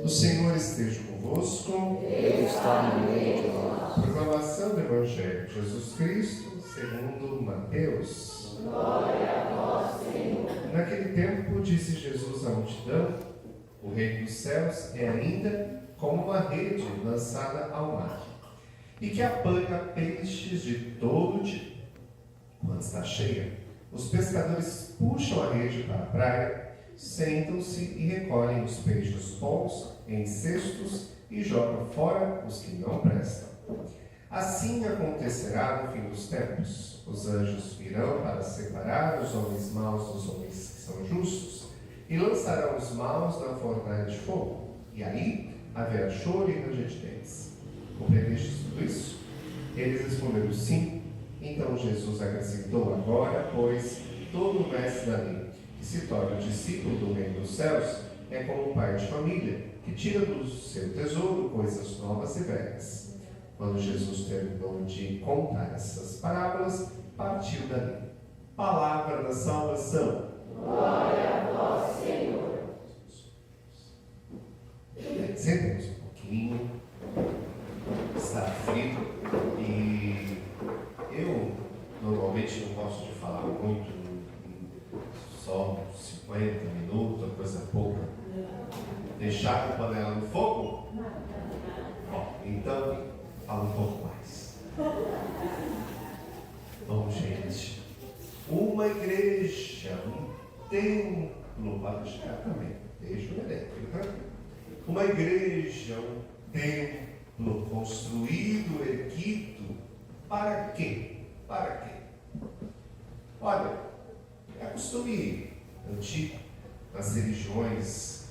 O Senhor esteja convosco. Ele está no meio de nós. Proclamação do Evangelho de Jesus Cristo segundo Mateus. Glória a vós, Senhor. Naquele tempo disse Jesus à multidão: o reino dos céus é ainda como uma rede lançada ao mar, e que apanha peixes de todo tipo. Quando está cheia, os pescadores puxam a rede para a praia, sentam-se e recolhem os peixes bons em cestos e jogam fora os que não prestam. Assim acontecerá no fim dos tempos. Os anjos virão para separar os homens maus dos homens que são justos, e lançarão os maus na fornalha de fogo. E aí haverá choro e ranger de dentes. Compreendestes tudo isso? Eles responderam sim. Então Jesus acrescentou: agora, pois, todo mestre da lei que se torna discípulo do reino dos céus é como um pai de família que tira do seu tesouro coisas novas e velhas. Quando Jesus terminou de contar essas parábolas, partiu dali. Palavra da salvação. Glória a vós, Senhor. Sentemos um pouquinho. Está frio e eu normalmente não gosto de falar muito, só 50 minutos, coisa pouca. Deixar a panela no fogo? Bom, então fala um pouco mais. Bom, gente, uma igreja, um templo, pode chegar também, deixa o elétrico, tá? Uma igreja, um templo construído, erguido, para quê? Para quê? Olha, é costume antigo, nas religiões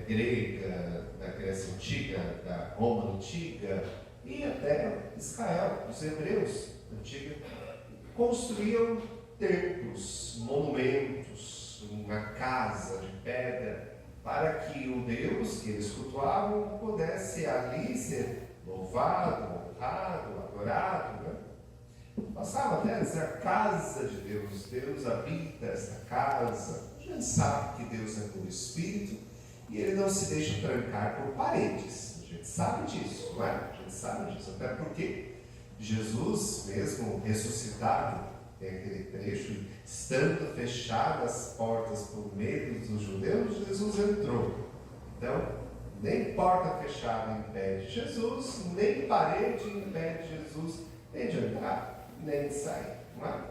grega, da Grécia Antiga, da Roma Antiga e até Israel, os hebreus antigos, construíam templos, monumentos, uma casa de pedra, para que o Deus que eles cultuavam pudesse ali ser louvado, honrado, adorado, né? Passava até a dizer a casa de Deus, Deus habita essa casa. A gente sabe que Deus é puro Espírito e Ele não se deixa trancar por paredes. A gente sabe disso, não é? A gente sabe disso, até porque Jesus, mesmo ressuscitado, tem aquele trecho, estando fechadas as portas por medo dos judeus, Jesus entrou. Então, nem porta fechada impede Jesus, nem parede impede Jesus nem de entrar, nem de sair, não é?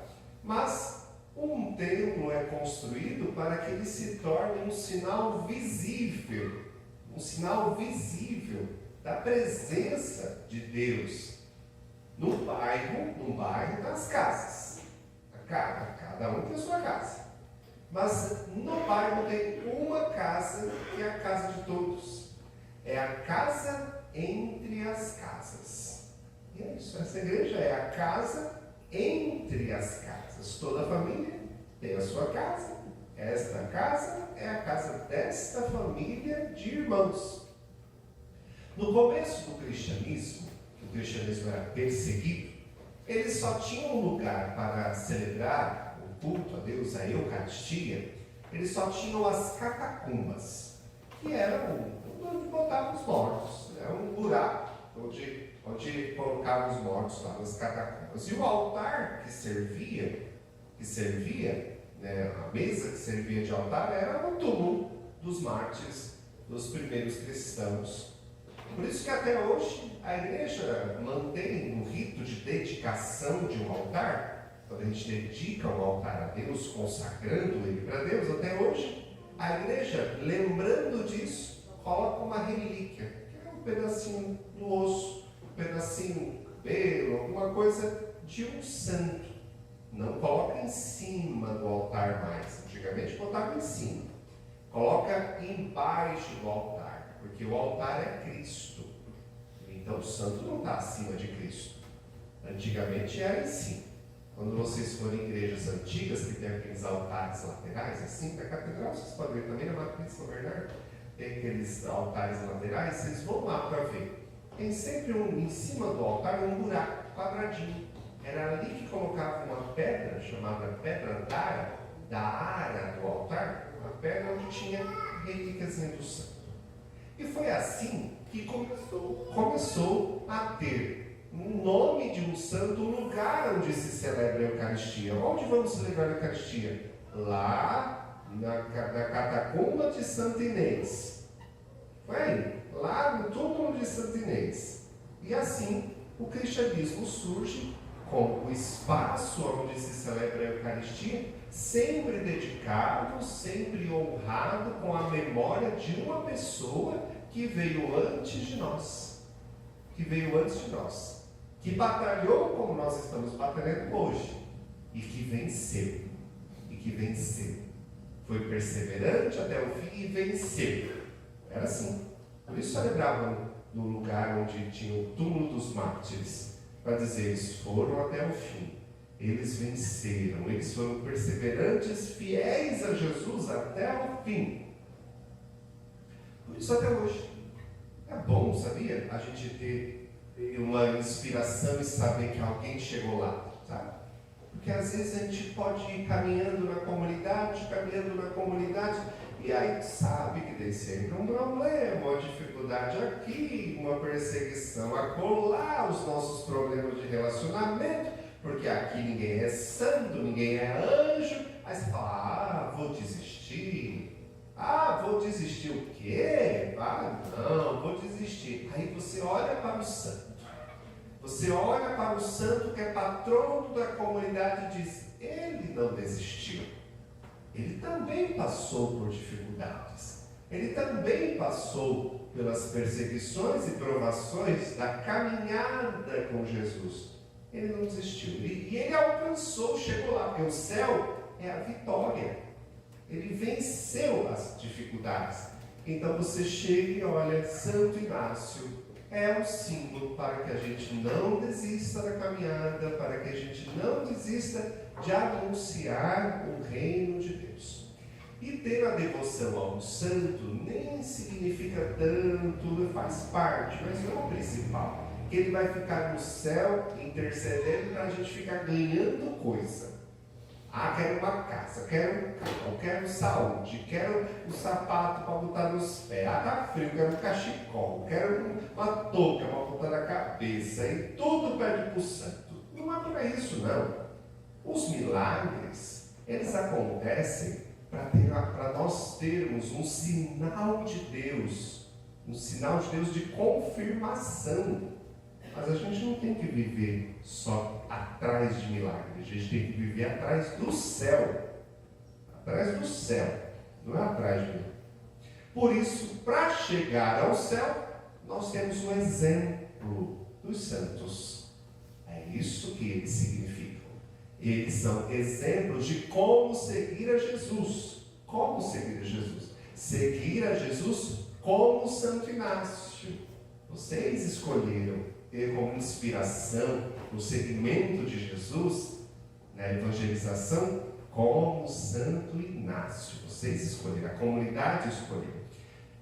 Mas um templo é construído para que ele se torne um sinal visível da presença de Deus num bairro, nas casas. Cada um tem a sua casa. Mas no bairro tem uma casa que é a casa de todos. É a casa entre as casas. E é isso, essa igreja é a casa entre as casas. Toda família tem a sua casa. Esta casa é a casa desta família de irmãos. No começo do cristianismo, que o cristianismo era perseguido, eles só tinham um lugar para celebrar o culto a Deus, a Eucaristia. Eles só tinham as catacumbas, que eram onde botavam os mortos, né? Um buraco onde colocavam os mortos lá nas catacumbas. E o altar que que servia, né, a mesa que servia de altar, era o túmulo dos mártires, dos primeiros cristãos. Por isso que até hoje a igreja mantém um rito de dedicação de um altar. Quando a gente dedica um altar a Deus, consagrando ele para Deus, até hoje a igreja, lembrando disso, coloca uma relíquia, que é um pedacinho do osso, um pedacinho do pelo, alguma coisa de um santo. Não coloca em cima do altar mais. Antigamente botava em cima. Coloca embaixo do altar, porque o altar é Cristo. Então o santo não está acima de Cristo. Antigamente era em cima. Quando vocês forem em igrejas antigas, que tem aqueles altares laterais, assim, da catedral, vocês podem ver também na Matriz São Bernardo, tem aqueles altares laterais, vocês vão lá para ver. Tem sempre em cima do altar um buraco, quadradinho. Era ali que colocava uma pedra, chamada pedra da ara do altar, uma pedra onde tinha relíquias do santo. E foi assim que começou a ter um nome de um santo, um lugar onde se celebra a Eucaristia. Onde vamos celebrar a Eucaristia? Lá na catacumba de Santo Inês. Foi aí, lá no túmulo de Santo Inês. E assim o cristianismo surge como o espaço onde se celebra a Eucaristia, sempre dedicado, sempre honrado com a memória de uma pessoa que veio antes de nós. Que batalhou como nós estamos batalhando hoje. E que venceu. Foi perseverante até o fim e venceu. Era assim. Por isso celebravam no lugar onde tinha o túmulo dos mártires. Para dizer, eles foram até o fim. Eles venceram. Eles foram perseverantes, fiéis a Jesus até o fim. Por isso até hoje. É bom, sabia? A gente ter uma inspiração e saber que alguém chegou lá, sabe? Porque às vezes a gente pode ir caminhando na comunidade, e aí sabe que tem sempre um problema, uma dificuldade aqui, uma perseguição acolá, os nossos problemas de relacionamento, porque aqui ninguém é santo, ninguém é anjo. Aí você fala, vou desistir. Vou desistir o quê? Não, vou desistir. Aí você olha para o santo. Você olha para o santo que é patrono da comunidade e diz, ele não desistiu. Ele também passou por dificuldades. Ele também passou pelas perseguições e provações da caminhada com Jesus. Ele não desistiu. E ele alcançou, chegou lá, porque o céu é a vitória. Ele venceu as dificuldades. Então você chega e olha, Santo Inácio é um símbolo para que a gente não desista da caminhada, para que a gente não desista de anunciar o reino de Deus. E ter a devoção ao santo nem significa tanto, faz parte, mas não é o principal. Que ele vai ficar no céu intercedendo para a gente ficar ganhando coisa. Quero uma casa, quero um carro, quero saúde, quero um sapato para botar nos pés. Tá frio, quero um cachecol, quero uma touca para botar na cabeça. E tudo pede para o santo. Não é para isso, não. Os milagres, eles acontecem para nós termos um sinal de Deus de confirmação. Mas a gente não tem que viver só atrás de milagres, a gente tem que viver atrás do céu. Atrás do céu, não é atrás de milagres. Por isso, para chegar ao céu, nós temos um exemplo dos santos. É isso que eles significam. Eles são exemplos de como seguir a Jesus. Como seguir a Jesus? Seguir a Jesus como Santo Inácio. Vocês escolheram ter como inspiração o seguimento de Jesus na evangelização como Santo Inácio. Vocês escolheram, a comunidade escolheu.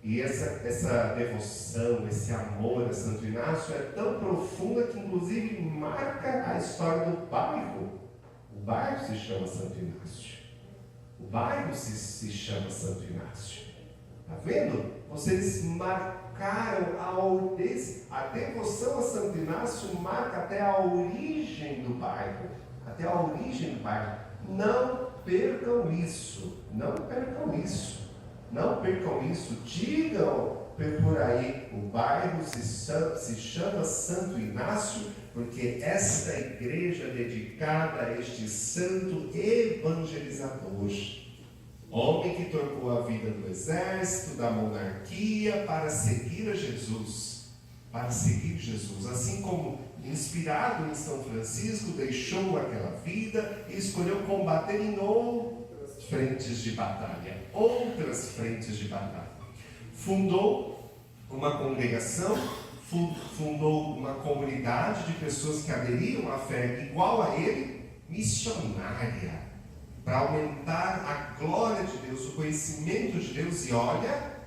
E essa devoção, esse amor a Santo Inácio é tão profunda que inclusive marca a história do bairro. O bairro se chama Santo Inácio. O bairro se chama Santo Inácio. Está vendo? Vocês marcaram a devoção a Santo Inácio marca até a origem do bairro. Não percam isso. Não percam isso. Não percam isso. Digam por aí, o bairro se chama Santo Inácio, porque esta igreja é dedicada a este santo evangelizador. Homem que trocou a vida do exército, da monarquia, para seguir a Jesus. Para seguir Jesus. Assim como, inspirado em São Francisco, deixou aquela vida e escolheu combater em outras frentes de batalha. Outras frentes de batalha. Fundou uma congregação, fundou uma comunidade de pessoas que aderiam à fé igual a ele, missionária, para aumentar a glória de Deus, o conhecimento de Deus. E olha,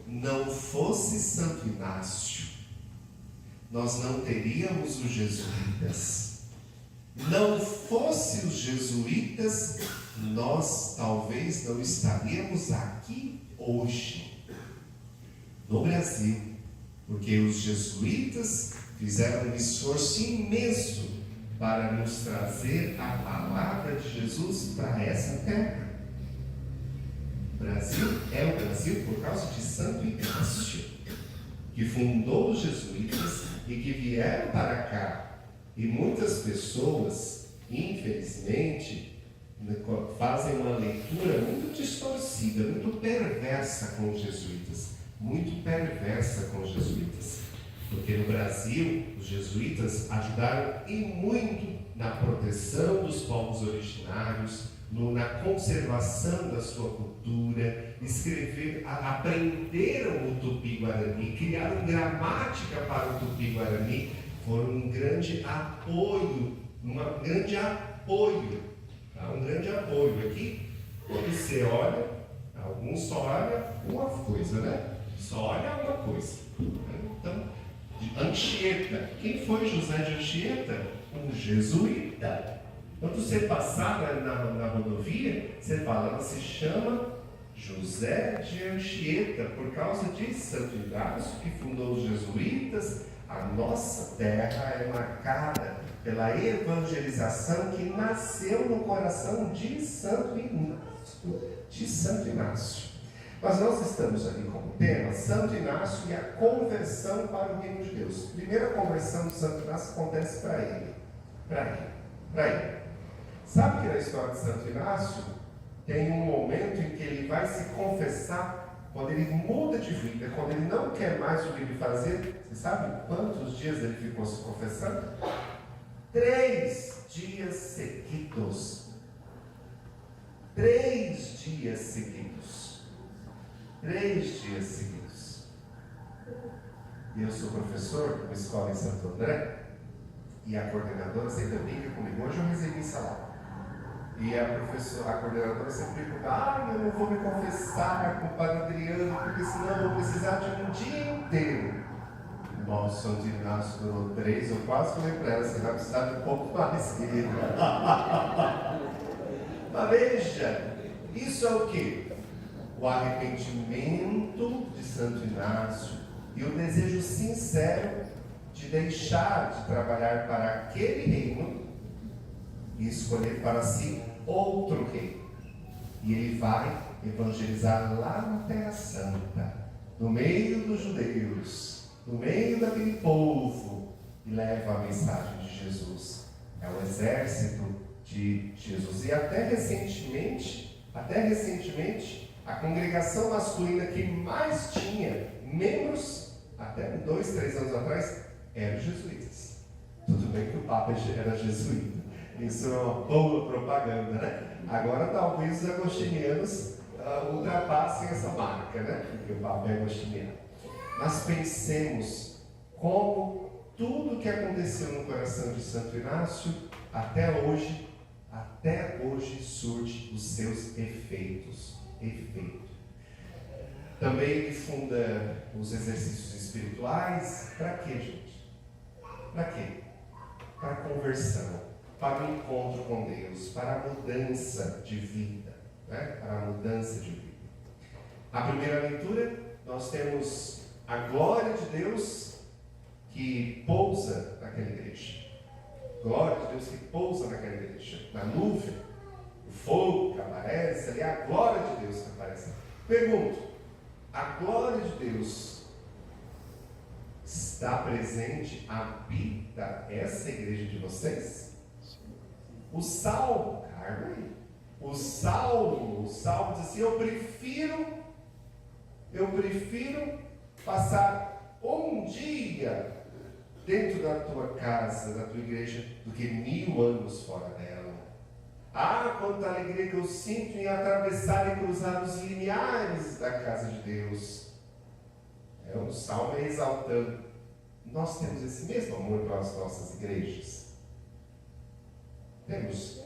não fosse Santo Inácio, nós não teríamos os jesuítas. Não fosse os jesuítas, nós talvez não estaríamos aqui hoje, no Brasil, porque os jesuítas fizeram um esforço imenso para nos trazer a palavra de Jesus para essa terra. O Brasil é o Brasil por causa de Santo Inácio, que fundou os jesuítas e que vieram para cá. E muitas pessoas, infelizmente, fazem uma leitura muito distorcida, muito perversa com os jesuítas. Muito perversa com os jesuítas. Porque no Brasil, os jesuítas ajudaram e muito na proteção dos povos originários, na conservação da sua cultura, aprenderam o Tupi-Guarani, criaram gramática para o Tupi-Guarani, foram um grande apoio, tá? Um grande apoio. Aqui, quando você olha, alguns só olham uma coisa, né? Só olha uma coisa. Então, Anchieta. Quem foi José de Anchieta? Um jesuíta. Quando você passar na rodovia, você fala, ela se chama José de Anchieta, por causa de Santo Inácio, que fundou os jesuítas. A nossa terra é marcada pela evangelização que nasceu no coração de Santo Inácio. Mas nós estamos ali como tema Santo Inácio e a conversão para o reino de Deus. A primeira conversão de Santo Inácio acontece para ele. Sabe que na história de Santo Inácio tem um momento em que ele vai se confessar, quando ele muda de vida, quando ele não quer mais o que ele fazer. Você sabe quantos dias ele ficou se confessando? 3 dias seguidos. 3 dias seguidos. 3 dias seguidos. E eu sou professor de uma escola em Santo André, e a coordenadora sempre brinca comigo. Hoje eu recebi salário. E a coordenadora sempre pergunta: eu não vou me confessar com o Padre Adriano, porque senão eu vou precisar de um dia inteiro. Nossa, Santo Inácio durou 3, eu quase falei para ela: você vai precisar de um pouco mais, querida. Mas veja, isso é o quê? O arrependimento de Santo Inácio e o desejo sincero de deixar de trabalhar para aquele reino e escolher para si outro reino. E ele vai evangelizar lá na Terra Santa, no meio dos judeus, no meio daquele povo, e leva a mensagem de Jesus. É o exército de Jesus. E até recentemente, a congregação masculina que mais tinha membros, até 2, 3 anos atrás, eram os jesuítas. Tudo bem que o Papa era jesuíta. Isso é uma boa propaganda, né? Agora talvez os agostinianos ultrapassem essa marca, né? Porque o Papa é agostiniano. Mas pensemos como tudo que aconteceu no coração de Santo Inácio, até hoje surge os seus efeitos. Também ele funda os exercícios espirituais. Para quê, gente? Para quê? Para a conversão, para o encontro com Deus, para a mudança de vida, né? Para a mudança de vida. A primeira leitura, nós temos a glória de Deus que pousa naquela igreja. Glória de Deus que pousa naquela igreja, na nuvem. o fogo que aparece ali, a glória de Deus que aparece. Pergunto, a glória de Deus está presente, habita essa igreja de vocês? O Salmo, Carmen, o Salmo diz assim, eu prefiro passar um dia dentro da tua casa, da tua igreja, do que 1000 anos fora dela. Ah, quanta alegria que eu sinto em atravessar e cruzar os limiares da casa de Deus. O Salmo é exaltando. Nós temos esse mesmo amor para as nossas igrejas? Temos.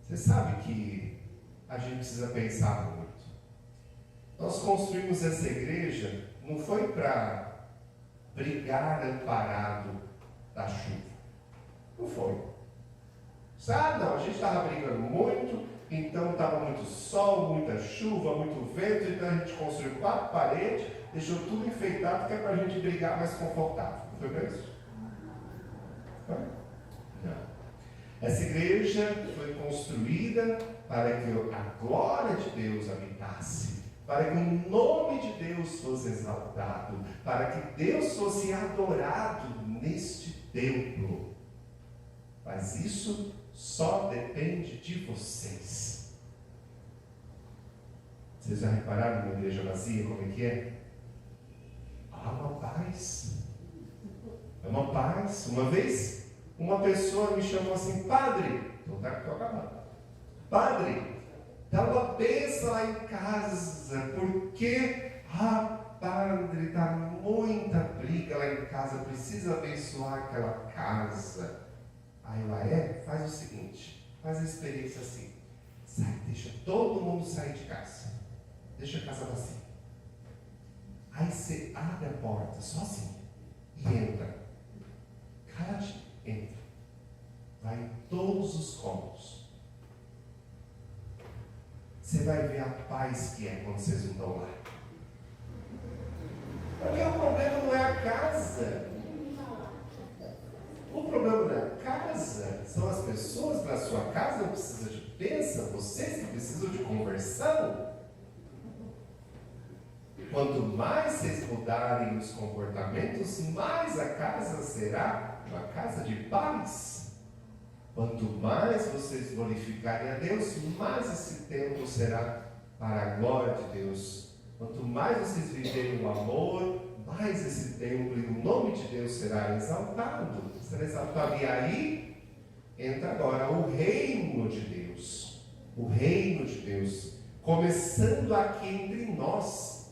Você sabe que a gente precisa pensar muito. Nós construímos essa igreja, não foi para brigar amparado da chuva. Não foi. Não, a gente estava brigando muito, então estava muito sol, muita chuva, muito vento, então a gente construiu 4 paredes, deixou tudo enfeitado, que é para a gente brigar mais confortável. Não foi para isso? Foi? Não. Essa igreja foi construída para que a glória de Deus habitasse, para que o nome de Deus fosse exaltado, para que Deus fosse adorado neste templo. Mas isso só depende de vocês. Vocês já repararam numa igreja vazia como é que é? Há uma paz. É uma paz. Uma vez, uma pessoa me chamou assim, padre, estou acabando. Padre, dá uma bênção lá em casa, porque, padre, está muita briga lá em casa, precisa abençoar aquela casa. Aí lá faz o seguinte, faz a experiência assim, sai, deixa todo mundo sair de casa, deixa a casa vazia. Aí você abre a porta sozinho e entra, caladinho, entra, vai em todos os cômodos. Você vai ver a paz que é quando vocês não estão lá. Porque o problema não é a casa. O problema não é a casa, são as pessoas na sua casa que precisam de bênção, vocês que precisam de conversão. Quanto mais vocês mudarem os comportamentos, mais a casa será uma casa de paz. Quanto mais vocês glorificarem a Deus, mais esse templo será para a glória de Deus. Quanto mais vocês viverem o amor, mais esse templo e o nome de Deus será exaltado. Será exaltado. E aí entra agora o reino de Deus. O reino de Deus. Começando aqui entre nós.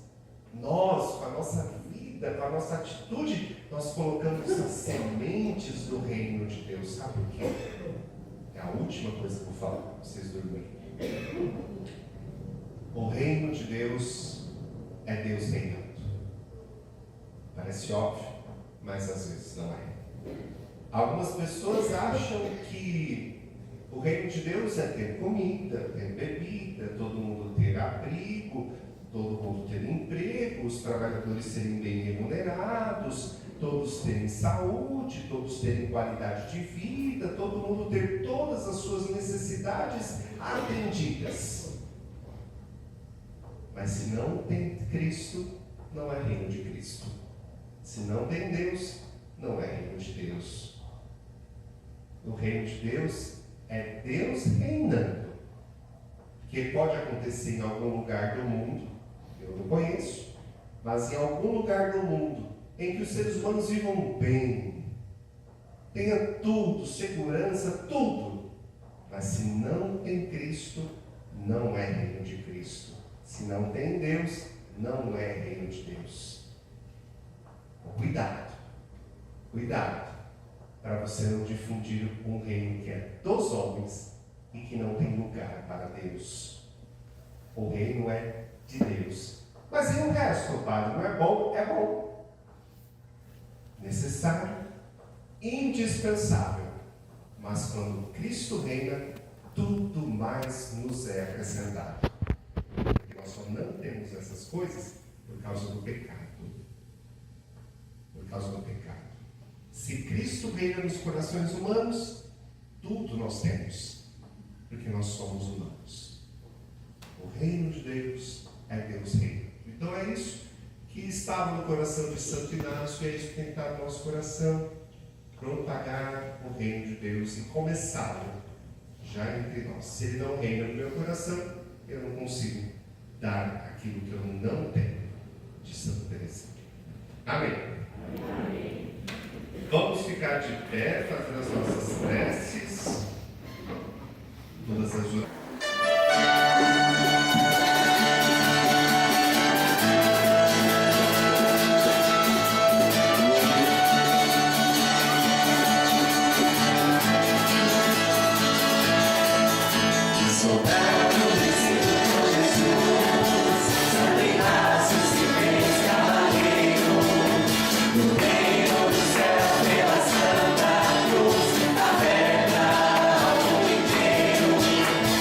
Nós, com a nossa vida, com a nossa atitude, nós colocamos as sementes do reino de Deus. Sabe por quê? É a última coisa que eu vou falar para vocês dormirem. O reino de Deus é Deus reinando. Parece óbvio, mas às vezes não é. Algumas pessoas acham que o reino de Deus é ter comida, ter bebida, todo mundo ter abrigo, todo mundo ter emprego, os trabalhadores serem bem remunerados, todos terem saúde, todos terem qualidade de vida, todo mundo ter todas as suas necessidades atendidas. Mas se não tem Cristo, não é reino de Cristo. Se não tem Deus, não é reino de Deus. O reino de Deus é Deus reinando. Que pode acontecer em algum lugar do mundo, eu não conheço, mas em algum lugar do mundo em que os seres humanos vivam bem, tenha tudo, segurança, tudo. Mas se não tem Cristo, não é reino de Cristo. Se não tem Deus, não é reino de Deus. Cuidado, cuidado, para você não difundir um reino que é dos homens e que não tem lugar para Deus. O reino é de Deus. Mas e o resto, padre? Não é bom? É bom. Necessário, indispensável. Mas quando Cristo reina, tudo mais nos é acrescentado. Porque nós só não temos essas coisas por causa do pecado. Por causa do pecado. Se Cristo reina nos corações humanos, tudo nós temos. porque nós somos humanos. O reino de Deus é Deus reino. Então é isso que estava no coração de Santo Inácio, é isso que tem que estar no nosso coração. Propagar o reino de Deus e começá-lo já entre nós. Se ele não reina no meu coração, eu não consigo dar aquilo que eu não tenho de Santa Teresa. Amém. Amém. Vamos ficar de pé, fazer as nossas preces.